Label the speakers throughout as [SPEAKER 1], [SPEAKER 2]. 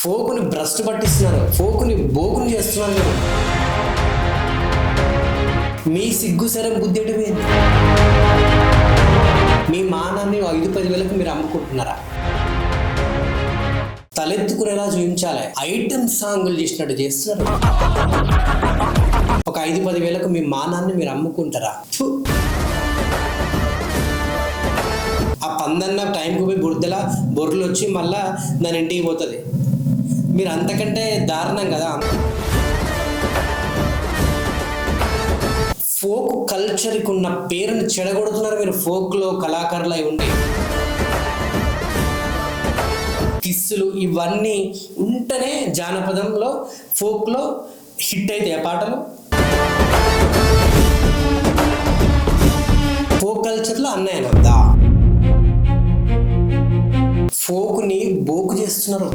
[SPEAKER 1] ఫోకుని భ్రష్టు పట్టిస్తున్నారు, ఫోకుని బోకుని చేస్తున్నారు మీరు. మీ సిగ్గు శరం బుద్ధి మీ మానాన్ని 5-10 వేలకు మీరు అమ్ముకుంటున్నారా? తలెత్తుకునేలా చూపించాలి. ఐటమ్ సాంగులు చేసినట్టు చేస్తున్నారు. ఒక 5-10 వేలకు మీ మానాన్ని మీరు అమ్ముకుంటారా? ఆ పందన్న టైంకు పోయి బొర్రలు వచ్చి మళ్ళా దాని ఇంటికి పోతుంది. మీరు అంతకంటే దారుణం కదా. ఫోక్ కల్చర్కి ఉన్న పేరుని చెడగొడుతున్నారు మీరు. ఫోక్లో కళాకారులు అయి ఉండి కిస్సులు ఇవన్నీ ఉంటేనే జానపదంలో ఫోక్లో హిట్ అయితే ఆ పాటలు. ఫోక్ కల్చర్లో అన్నయ్య వద్దా? ఫోక్ని బోకు చేస్తున్నారు.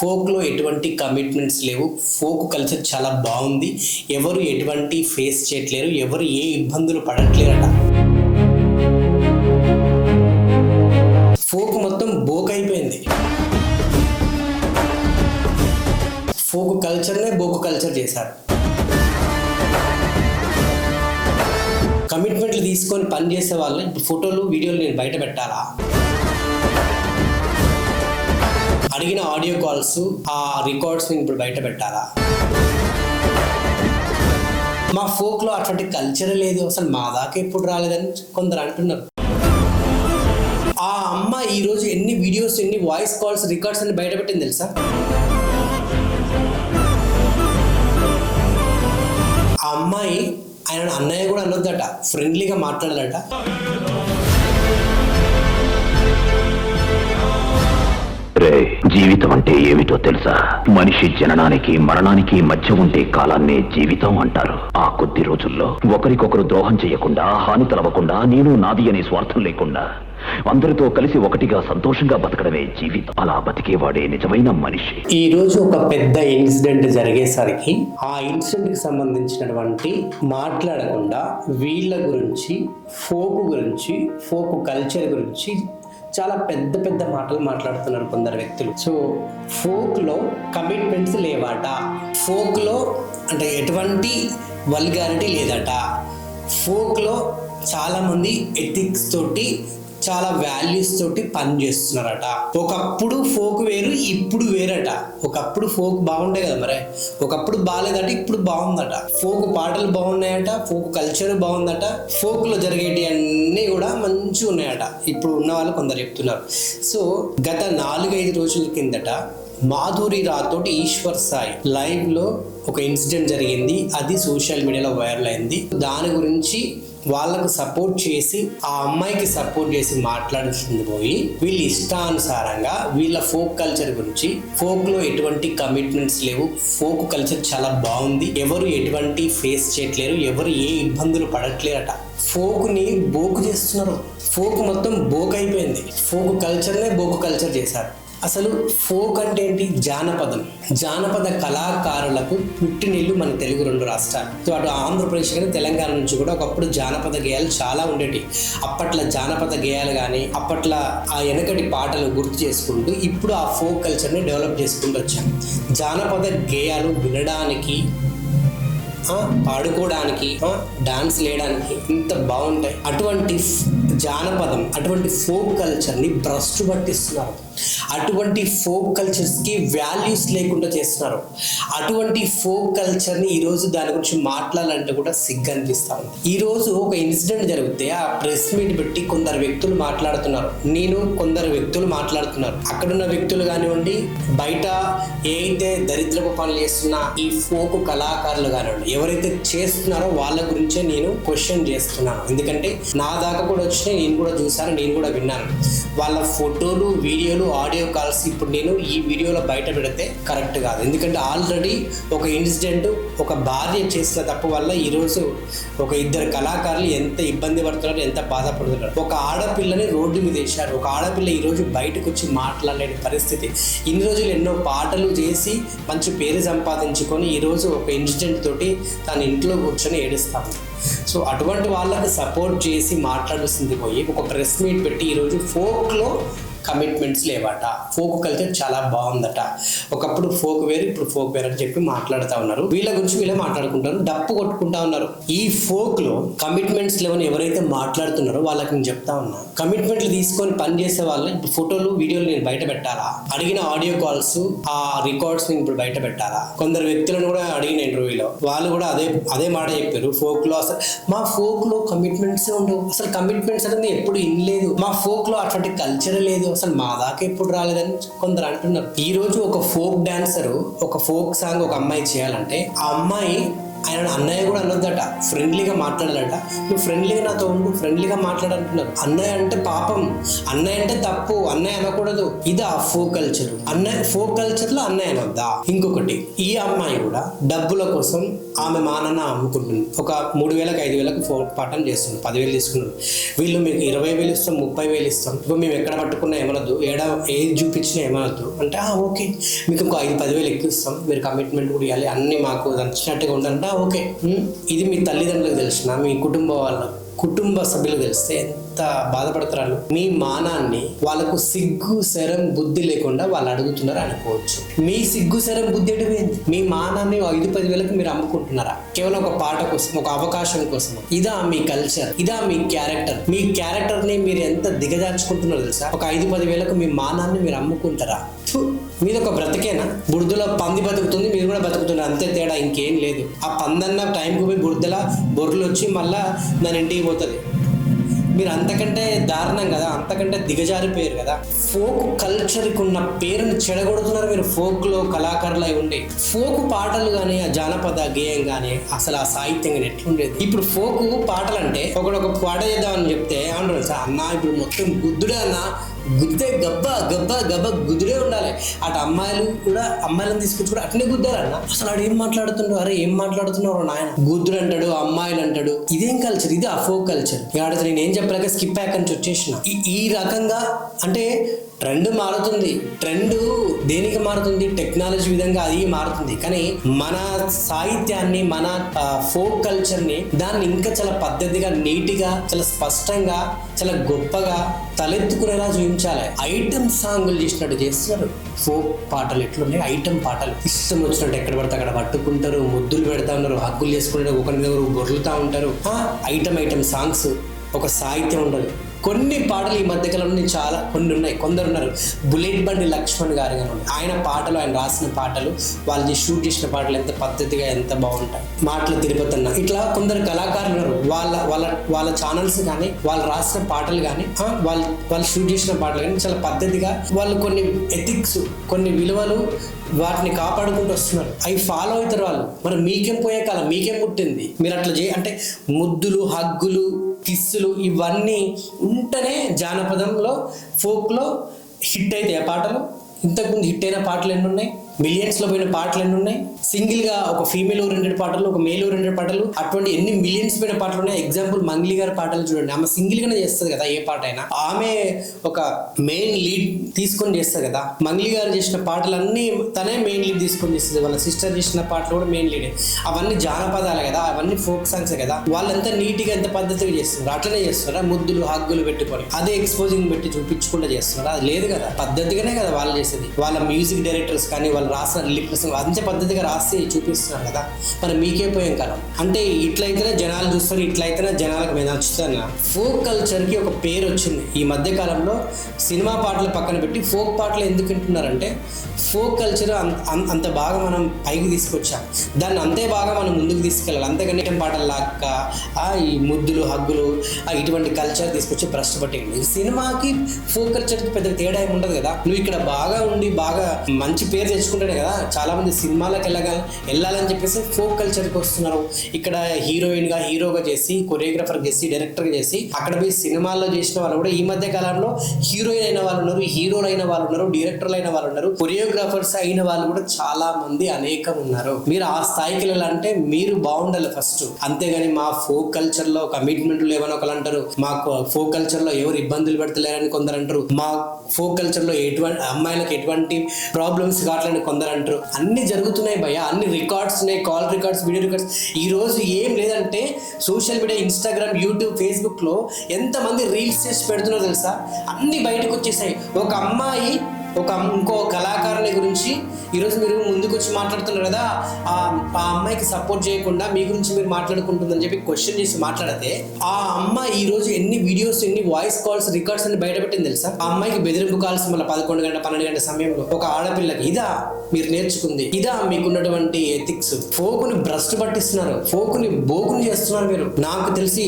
[SPEAKER 1] ఫోక్లో ఎటువంటి కమిట్మెంట్స్ లేవు. ఫోక్ కల్చర్ చాలా బాగుంది. ఎవరు ఎటువంటి ఫేస్ చేయట్లేరు, ఎవరు ఏ ఇబ్బందులు పడట్లేరట. ఫోక్ మొత్తం బోక్ అయిపోయింది. ఫోక్ కల్చర్నే బోకు కల్చర్ చేశారు. కమిట్మెంట్లు తీసుకొని పనిచేసే వాళ్ళు ఇప్పుడు ఫోటోలు వీడియోలు నేను బయట పెట్టాలా? అడిగిన ఆడియో కాల్స్ ఆ రికార్డ్స్ ఇప్పుడు బయట పెట్టాలా? మా ఫోక్లో అటువంటి కల్చర్ లేదు, అసలు మా దాకా ఎప్పుడు రాలేదని కొందరు అంటున్నారు. ఆ అమ్మ ఈరోజు ఎన్ని వీడియోస్, ఎన్ని వాయిస్ కాల్స్, రికార్డ్స్ అన్ని బయట పెట్టింది తెలుసా? ఆ అమ్మాయి ఆయన అన్నయ్య కూడా అనొద్దట, ఫ్రెండ్లీగా మాట్లాడాలట.
[SPEAKER 2] జీవితం అంటే ఏమిటో తెలుసా? మనిషి జననానికి మరణానికి మధ్య ఉండే కాలాన్నే జీవితం అంటారు. ఆ కొద్ది రోజుల్లో ఒకరికొకరు ద్రోహం చేయకుండా, హాని తలవకుండా, నేను నాది అనే స్వార్థం లేకుండా అందరితో కలిసి ఒకటిగా సంతోషంగా బతకడమే జీవితం. అలా బతికేవాడే నిజమైన మనిషి.
[SPEAKER 1] ఈ రోజు ఒక పెద్ద ఇన్సిడెంట్ జరిగేసరికి ఆ ఇన్సిడెంట్ కి సంబంధించినటువంటి మాట్లాడకుండా వీళ్ళ గురించి, ఫోక్ గురించి, ఫోక్ కల్చర్ గురించి చాలా పెద్ద పెద్ద మాటలు మాట్లాడుతున్నారు కొందరు వ్యక్తులు. సో ఫోక్లో కమిట్మెంట్స్ లేవాట, ఫోక్లో అంటే ఎటువంటి వల్గారిటీ లేదట, ఫోక్లో చాలామంది ఎథిక్స్ తోటి, చాలా వాల్యూస్ తోటి పని చేస్తున్నారట. ఒకప్పుడు ఫోక్ వేరు, ఇప్పుడు వేరట. ఒకప్పుడు ఫోక్ బాగుండే కదా, మరి ఒకప్పుడు బాగాలేదట, ఇప్పుడు బాగుందట. ఫోక్ పాటలు బాగున్నాయట, ఫోక్ కల్చర్ బాగుందట, ఫోక్లో జరిగేటి అన్నీ కూడా మంచిగా ఉన్నాయట ఇప్పుడు ఉన్న వాళ్ళు కొందరు చెప్తున్నారు. సో గత 4-5 రోజుల కిందట మాధురి రాథోడ్, ఈశ్వర్ సాయి లైవ్ లో ఒక ఇన్సిడెంట్ జరిగింది. అది సోషల్ మీడియాలో వైరల్ అయింది. దాని గురించి వాళ్ళకు సపోర్ట్ చేసి, ఆ అమ్మాయికి సపోర్ట్ చేసి మాట్లాడుతుంది పోయి వీళ్ళు ఇష్టానుసారంగా వీళ్ళ ఫోక్ కల్చర్ గురించి, ఫోక్ లో ఎటువంటి కమిట్మెంట్స్ లేవు, ఫోక్ కల్చర్ చాలా బాగుంది, ఎవరు ఎటువంటి ఫేస్ చేయట్లేరు, ఎవరు ఏ ఇబ్బందులు పడట్లేరట. ఫోక్ని బోకు చేస్తున్నారు. ఫోక్ మొత్తం బోక్ అయిపోయింది. ఫోక్ కల్చర్నే బోకు కల్చర్ చేశారు. అసలు ఫోక్ అంటే ఏంటి? జానపదం. జానపద కళాకారులకు పుట్టినిల్లు మన తెలుగు 2 రాష్ట్రాలు. సో అటు ఆంధ్రప్రదేశ్ కానీ తెలంగాణ నుంచి కూడా ఒకప్పుడు జానపద గేయాలు చాలా ఉండేవి. అప్పట్లో జానపద గేయాలు కానీ, అప్పట్లో ఆ వెనకటి పాటలు గుర్తు చేసుకుంటూ ఇప్పుడు ఆ ఫోక్ కల్చర్ని డెవలప్ చేసుకుంటూ వచ్చాం. జానపద గేయాలు వినడానికి, పాడుకోవడానికి, డాన్స్ వేయడానికి ఇంత బాగుంటాయి. అటువంటి జానపదం, అటువంటి ఫోక్ కల్చర్ని భ్రష్టు పట్టిస్తున్నారు. అటువంటి ఫోక్ కల్చర్స్కి వాల్యూస్ లేకుండా చేస్తున్నారు. అటువంటి ఫోక్ కల్చర్ని ఈరోజు దాని గురించి మాట్లాడాలంటే కూడా సిగ్గు అనిపిస్తా ఉంది. ఈరోజు ఒక ఇన్సిడెంట్ జరిగితే ఆ ప్రెస్ మీట్ పెట్టి కొందరు వ్యక్తులు మాట్లాడుతున్నారు. కొందరు వ్యక్తులు మాట్లాడుతున్నారు. అక్కడున్న వ్యక్తులు కానివ్వండి, బయట ఏ అయితే దరిద్రపు పనులు చేస్తున్న ఈ ఫోక్ కళాకారులు కానివ్వండి, ఎవరైతే చేస్తున్నారో వాళ్ళ గురించే నేను క్వశ్చన్ చేస్తున్నాను. ఎందుకంటే నా దాకా కూడా వచ్చినాయి, నేను కూడా చూసాను, నేను కూడా విన్నాను. వాళ్ళ ఫోటోలు, వీడియోలు, ఆడియో కాల్స్ ఇప్పుడు నేను ఈ వీడియోలో బయట పెడితే కరెక్ట్ కాదు. ఎందుకంటే ఆల్రెడీ ఒక ఇన్సిడెంట్, ఒక భార్య చేసిన తప్పు వల్ల ఈరోజు ఒక 2 కళాకారులు ఎంత ఇబ్బంది పడుతున్నారు, ఎంత బాధపడుతున్నారు. ఒక ఆడపిల్లని రోడ్డు మీద వేశారు. ఒక ఆడపిల్ల ఈరోజు బయటకు వచ్చి మాట్లాడలేని పరిస్థితి. ఇన్ని రోజులు ఎన్నో పాటలు చేసి మంచి పేరు సంపాదించుకొని ఈరోజు ఒక ఇన్సిడెంట్ తోటి తన ఇంట్లో కూర్చొని ఏడుస్తాము. సో అటువంటి వాళ్ళకి సపోర్ట్ చేసి మాట్లాడాల్సింది పోయి ఒక ప్రెస్ మీట్ పెట్టి ఈరోజు ఫోక్లో కమిట్మెంట్స్ లేవట, ఫోక్ కల్చర్ చాలా బాగుందట, ఒకప్పుడు ఫోక్ వేరు ఇప్పుడు ఫోక్ వేరు అని చెప్పి మాట్లాడుతూ ఉన్నారు. వీళ్ళ గురించి వీళ్ళే మాట్లాడుకుంటారు, డప్పు కొట్టుకుంటా ఉన్నారు. ఈ ఫోక్ లో కమిట్మెంట్స్ లేవని ఎవరైతే మాట్లాడుతున్నారో వాళ్ళకి నేను చెప్తా ఉన్నా, కమిట్మెంట్లు తీసుకొని పని చేసే వాళ్ళు ఇప్పుడు ఫోటోలు వీడియోలు నేను బయట పెట్టాలా, అడిగిన ఆడియో కాల్స్ ఆ రికార్డ్స్ నేను ఇప్పుడు బయట పెట్టాలా. కొందరు వ్యక్తులను కూడా అడిగిన ఇంటర్వ్యూలో వాళ్ళు కూడా అదే మాట చెప్పారు, ఫోక్ లో అసలు మా ఫోక్ లో కమిట్మెంట్స్ ఉండవు, అసలు కమిట్మెంట్స్ అనేది ఎప్పుడు ఇనలేదు, మా ఫోక్ లో అటువంటి కల్చర్ లేదు, అసలు మా దాకా ఎప్పుడు రాలేదని కొందరు అంటున్నారు. ఈ రోజు ఒక ఫోక్ డాన్సర్ ఒక ఫోక్ సాంగ్ ఒక అమ్మాయి చేయాలంటే ఆ అమ్మాయి ఆయన అన్నయ్య కూడా అనొద్దట, ఫ్రెండ్లీగా మాట్లాడాలట. నువ్వు ఫ్రెండ్లీగా నాతో ఉండు, ఫ్రెండ్లీగా మాట్లాడంటున్నారు. అన్నయ్య అంటే పాపం, అన్నయ్య అంటే తప్పు, అన్నయ్య అనకూడదు. ఇది ఆ ఫోక్ కల్చర్. అన్నయ్య ఫోక్ కల్చర్ లో అన్నయ్య అనొద్దా. ఇంకొకటి, ఈ అమ్మాయి కూడా డబ్బుల కోసం ఆమె మానన్న అమ్ముకుంటుంది. ఒక 3,000 5,000 ఫోక్ పాఠం చేస్తుంది, 10,000 తీసుకున్నారు. వీళ్ళు మీకు 20,000 ఇస్తాం, 30,000 ఇస్తాం, ఇప్పుడు మేము ఎక్కడ పట్టుకున్నా ఏమనొద్దు, ఏది చూపించినా ఏమనొద్దు అంటే ఓకే మీకు ఇంకో 5-10,000 ఎక్కువ ఇస్తాం, మీరు కమిట్మెంట్ కూడా ఇవ్వాలి, అన్ని మాకు నచ్చినట్టుగా ఉండాలంటే ఓకే. ఇది మీ తల్లిదండ్రులకు తెలిసిన, మీ కుటుంబ సభ్యులకు తెలిస్తే ఎంత బాధపడతారు. మీ మానాన్ని వాళ్ళకు సిగ్గు శరం బుద్ధి లేకుండా వాళ్ళు అడుగుతున్నారు అనుకోవచ్చు. మీ సిగ్గు శరం బుద్ధి ఎటువైంది? మీ మానాన్ని 5-10,000 మీరు అమ్ముకుంటున్నారా కేవలం ఒక పాట కోసం, ఒక అవకాశం కోసం? ఇదా మీ కల్చర్? ఇదా మీ క్యారెక్టర్? మీ క్యారెక్టర్ ని మీరు ఎంత దిగజార్చుకుంటున్నారో తెలుసా? ఒక 5-10,000 మీ మానాన్ని మీరు అమ్ముకుంటారా? మీద ఒక బ్రతికేనా? బురదలో పంది బతుకుతుంది, మీరు కూడా బతుకుతున్నారు, అంతే తేడా, ఇంకేం లేదు. ఆ పందన్న టైంకి పోయి బురదల బొర్రలు వచ్చి మళ్ళా దాని ఇంటికి పోతుంది. మీరు అంతకంటే దారుణం కదా, అంతకంటే దిగజారిపోయారు కదా. ఫోక్ కల్చర్కి ఉన్న పేరుని చెడగొడుతున్నారు మీరు. ఫోక్లో కళాకారులు అయి ఉండే ఫోక్ పాటలు కానీ, ఆ జానపద గేయం కానీ, అసలు ఆ సాహిత్యం కానీ ఎట్లుండేది. ఇప్పుడు ఫోక్ పాటలు అంటే ఒక పాట చేద్దామని చెప్తే ఏమంటారు సార్, అన్న ఇప్పుడు మొత్తం గుద్దుడే అన్న, గుద్దే గబ్బ గుద్దుడే ఉండాలి. అటు అమ్మాయిలు కూడా అమ్మాయిలను తీసుకొచ్చి కూడా అట్నే గుద్దారన్న. అసలు ఆడు ఏం మాట్లాడుతుండ్రు, అరే ఏం మాట్లాడుతున్నారు నాయన, గుద్దుడు అంటాడు, అమ్మాయిలు అంటాడు. ఇదేం కల్చర్? ఇది ఆ ఫోక్ కల్చర్. ఆడ నేను ఏం చెప్పలేక స్కిప్ బ్యాక్ అని వచ్చేసిన. ఈ రకంగా అంటే ట్రెండ్ మారుతుంది. ట్రెండ్ దేనికి మారుతుంది? టెక్నాలజీ విధంగా అది మారుతుంది. కానీ మన సాహిత్యాన్ని, మన ఫోక్ కల్చర్ని, దాన్ని ఇంకా చాలా పద్ధతిగా, నీట్గా, చాలా స్పష్టంగా, చాలా గొప్పగా తలెత్తుకునేలా చూపించాలి. ఐటమ్ సాంగులు చేసినట్టు చేస్తున్నారు. ఫోక్ పాటలు ఎట్లున్నాయి? ఐటమ్ పాటలు ఇష్టం వచ్చినట్టు ఎక్కడ పడితే అక్కడ పట్టుకుంటారు, ముద్దులు పెడతా ఉన్నారు, హగ్గులు చేసుకుంటారు, ఒకరి దగ్గర బొర్లుతా ఉంటారు. ఐటమ్ సాంగ్స్, ఒక సాహిత్యం ఉండదు. కొన్ని పాటలు ఈ మధ్యకాలంలో చాలా కొన్ని ఉన్నాయి. కొందరు ఉన్నారు, బుల్లెట్ బండి లక్ష్మణ్ గారు కానీ, ఆయన పాటలు, ఆయన రాసిన పాటలు, వాళ్ళు షూట్ చేసిన పాటలు ఎంత పద్ధతిగా, ఎంత బాగుంటాయి. మాటలు తిరుపతి అన్న, ఇట్లా కొందరు కళాకారులు ఉన్నారు. వాళ్ళ ఛానల్స్ కానీ, వాళ్ళు రాసిన పాటలు కానీ, వాళ్ళు షూట్ చేసిన పాటలు కానీ చాలా పద్ధతిగా, వాళ్ళు కొన్ని ఎథిక్స్, కొన్ని విలువలు, వాటిని కాపాడుకుంటూ వస్తున్నారు. అవి ఫాలో అవుతారు వాళ్ళు. మరి మీకేం పోయే కాలం, మీకేం పుట్టింది? మీరు అట్లా అంటే ముద్దులు, హగ్గులు, కిస్సులు ఇవన్నీ ఉంటేనే జానపదంలో, ఫోక్లో హిట్ అయితే ఆ పాటలు. ఇంతకుముందు హిట్ అయిన పాటలు ఎన్ని ఉన్నాయి? మిలియన్స్లో పోయిన పాటలు ఎన్ని ఉన్నాయి? సింగిల్గా ఒక ఫీమేల్ ఓరియంటెడ్ పాటలు, ఒక మేల్ ఓరియంటెడ్ పాటలు, అటువంటి ఎన్ని మిలియన్స్ పోయిన పాటలు ఉన్నాయి. ఎగ్జాంపుల్ మంగ్లీ గారి పాటలు చూడండి. ఆమె సింగిల్గానే చేస్తుంది కదా ఏ పాట అయినా. ఆమె ఒక మెయిన్ లీడ్ తీసుకొని చేస్తుంది కదా. మంగ్లీ గారు చేసిన పాటలన్నీ తనే మెయిన్ లీడ్ తీసుకొని చేస్తుంది. వాళ్ళ సిస్టర్ చేసిన పాటలు కూడా మెయిన్ లీడే. అవన్నీ జానపదాలే కదా, అవన్నీ ఫోక్ సాంగ్సే కదా. వాళ్ళంతా నీట్గా, ఎంత పద్ధతిగా చేస్తున్నారు. అట్లనే చేస్తున్నారా? ముద్దులు, హగ్గులు పెట్టుకొని అదే ఎక్స్పోజింగ్ పెట్టి చూపించకుండా చేస్తున్నారా? అది లేదు కదా. పద్ధతిగానే కదా వాళ్ళు చేసేది. వాళ్ళ మ్యూజిక్ డైరెక్టర్స్ కానీ, వాళ్ళు రాసిన లిరిక్స్ అంతే పద్ధతిగా రాసి చూపిస్తున్నారు కదా. మరి మీకే పోయాం కదా. అంటే ఇట్లయితేనే జనాలు చూస్తారు, ఇట్లయితేనే జనాలకు మీద నచ్చుతారు. ఫోక్ కల్చర్కి ఒక పేరు వచ్చింది ఈ మధ్య కాలంలో. సినిమా పాటలు పక్కన పెట్టి ఫోక్ పాటలు ఎందుకు వింటున్నారంటే, ఫోక్ కల్చర్ అంత బాగా మనం పైకి తీసుకొచ్చాం, దాన్ని అంతే బాగా మనం ముందుకు తీసుకెళ్ళాలి. అంతేగాని పాటలు లాక్క ఈ ముద్దులు, హగ్గులు, ఇటువంటి కల్చర్ తీసుకొచ్చి భ్రష్టపట్టేయండి. సినిమాకి ఫోక్ కల్చర్కి పెద్ద తేడా ఏమి ఉండదు కదా. నువ్వు ఇక్కడ బాగా ఉండి బాగా మంచి పేరు తెచ్చుకుంటేనే కదా చాలా మంది సినిమాలకు వెళ్ళాలని చెప్పేసి ఫోక్ కల్చర్కి వస్తున్నారు. ఇక్కడ హీరోగా చేసి, కొరియోగ్రాఫర్ చేసి, డైరెక్టర్ చేసి, అక్కడ పోయి సినిమాల్లో చేసిన వాళ్ళు కూడా ఈ మధ్య కాలంలో హీరోయిన్ అయిన వాళ్ళు ఉన్నారు, హీరోలు అయిన వాళ్ళు ఉన్నారు, డైరెక్టర్లు అయిన వాళ్ళు ఉన్నారు, కొరియోగ్రాఫర్స్ అయిన వాళ్ళు కూడా చాలా మంది అనేకం ఉన్నారు. మీరు ఆ స్థాయికి వెళ్ళాలంటే మీరు బాగుండాలి ఫస్ట్. అంతేగాని మా ఫోక్ కల్చర్ లో కమిట్మెంట్ లేవని ఒకరు అంటారు, మా ఫోక్ కల్చర్ లో ఎవరు ఇబ్బందులు పెడతలేరని కొందరు అంటారు, మా ఫోక్ కల్చర్ లో ఎటువంటి అమ్మాయిలకు ఎటువంటి ప్రాబ్లమ్స్ కావట్లని అని కొందరు అంటారు. అన్ని జరుగుతున్నాయి భయ్య, అన్ని రికార్డ్స్ ఉన్నాయి, కాల్ రికార్డ్స్, వీడియో రికార్డ్స్. ఈ రోజు ఏం లేదంటే social media, Instagram, YouTube, Facebook లో ఎంతమంది రీల్స్ చేసి పెడుతున్నారో తెలుసా? అన్ని బయటకు వచ్చేసాయి. ఒక అమ్మాయి ఇంకో కళాకారుని గురించి ఈరోజు మీరు ముందుకు వచ్చి మాట్లాడుతున్నారు కదా, ఆ అమ్మాయికి సపోర్ట్ చేయకుండా మీ గురించి మీరు మాట్లాడుకుంటుందని చెప్పి క్వశ్చన్ చేసి మాట్లాడితే ఆ అమ్మాయి ఈ రోజు ఎన్ని వీడియోస్, ఎన్ని వాయిస్ కాల్స్, రికార్డ్స్ అని బయట పెట్టింది తెలుసా? ఆ అమ్మాయికి బెదిరింపు కాల్స్ మళ్ళీ 11 గంటల 12 గంటల సమయంలో ఒక ఆడపిల్లకి. ఇదా మీరు నేర్చుకుంది? ఇదా మీకున్నటువంటి ఎథిక్స్? ఫోకుని భ్రష్టు పట్టిస్తున్నారు, ఫోకుని బోకుని చేస్తున్నారు మీరు. నాకు తెలిసి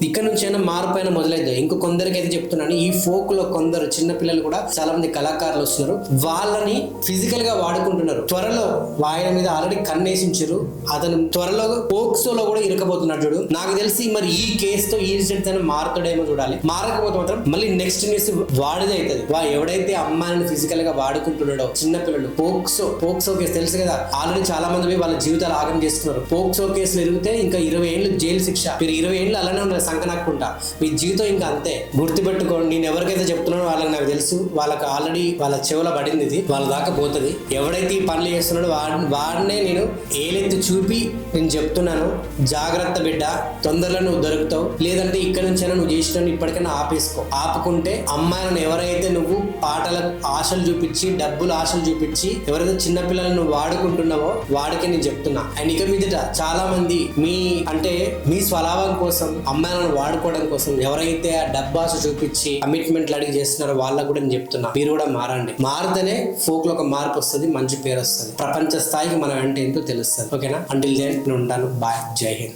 [SPEAKER 1] ఇక్కడ నుంచి అయినా మార్పు అయినా మొదలైంది. ఇంకో కొందరికి అయితే చెప్తున్నాను, ఈ ఫోక్ లో కొందరు చిన్న పిల్లలు కూడా చాలా మంది కళాకారులు వస్తున్నారు, వాళ్ళని ఫిజికల్ గా వాడుకుంటున్నారు. త్వరలో ఆయన మీద ఆల్రెడీ కన్నేసించారు, అతను త్వరలో పోక్సోలో కూడా ఇరకపోతున్నాడు చూడు. నాకు తెలిసి మరి ఈ కేసుతో ఈ ఇన్సిడెంట్ అయినా మారుతాడేమో చూడాలి. మారకపోతే మాత్రం మళ్ళీ నెక్స్ట్ న్యూస్ వాడిదే అవుతుంది. ఎవడైతే అమ్మాయిని ఫిజికల్ గా వాడుకుంటున్నాడో చిన్న పిల్లలు, పోక్సో కేసు తెలుసు కదా, ఆల్రెడీ చాలా మంది వాళ్ళ జీవితాలు ఆగం చేస్తున్నారు. పోక్సో కేసులు ఎరిగితే ఇంకా 20 ఏళ్ళు జైలు శిక్ష. మీరు 20 ఏళ్ళు అలానే ఉన్నారు సంకనాక్కుంటా, మీ జీవితం ఇంకా అంతే. గుర్తుపెట్టుకోండి, నేను ఎవరికైతే చెప్తున్నానో వాళ్ళకి నాకు తెలుసు, వాళ్ళకి ఆల్రెడీ వాళ్ళ చెవుల పడింది, ఇది వాళ్ళ దాకా పోతుంది. ఎవడైతే ఈ పనులు చేస్తున్నాడో వాడినే నేను ఏలెత్తి చూపి నేను చెప్తున్నాను, జాగ్రత్త బిడ్డ, తొందరలో నువ్వు దొరుకుతావు. లేదంటే ఇక్కడ నుంచైనా నువ్వు చేసిన ఇప్పటికైనా ఆపేసుకో. ఆపుకుంటే అమ్మాయిలను ఎవరైతే నువ్వు పాటల ఆశలు చూపించి, డబ్బులు ఆశలు చూపించి ఎవరైతే చిన్నపిల్లలను నువ్వు వాడుకుంటున్నావో వాడికి నేను చెప్తున్నా. అండ్ ఇక మీదట చాలా మంది మీ స్వలాభం కోసం, అమ్మాయిలను వాడుకోవడం కోసం ఎవరైతే ఆ డబ్బు ఆశ చూపించి కమిట్మెంట్లు అడిగి చేస్తున్నారో వాళ్ళకు కూడా నేను చెప్తున్నా, మీరు కూడా మారండి. మారితేనే ఫోక్ లో ఒక మార్పు వస్తుంది, మంచి పేరు వస్తుంది, ప్రపంచ స్థాయికి మనం అంటే ఏంటో తెలుస్తుంది. ఓకేనా? అంటిల్ దెన్ నేను ఉంటాను. బాయ్, జై హింద్.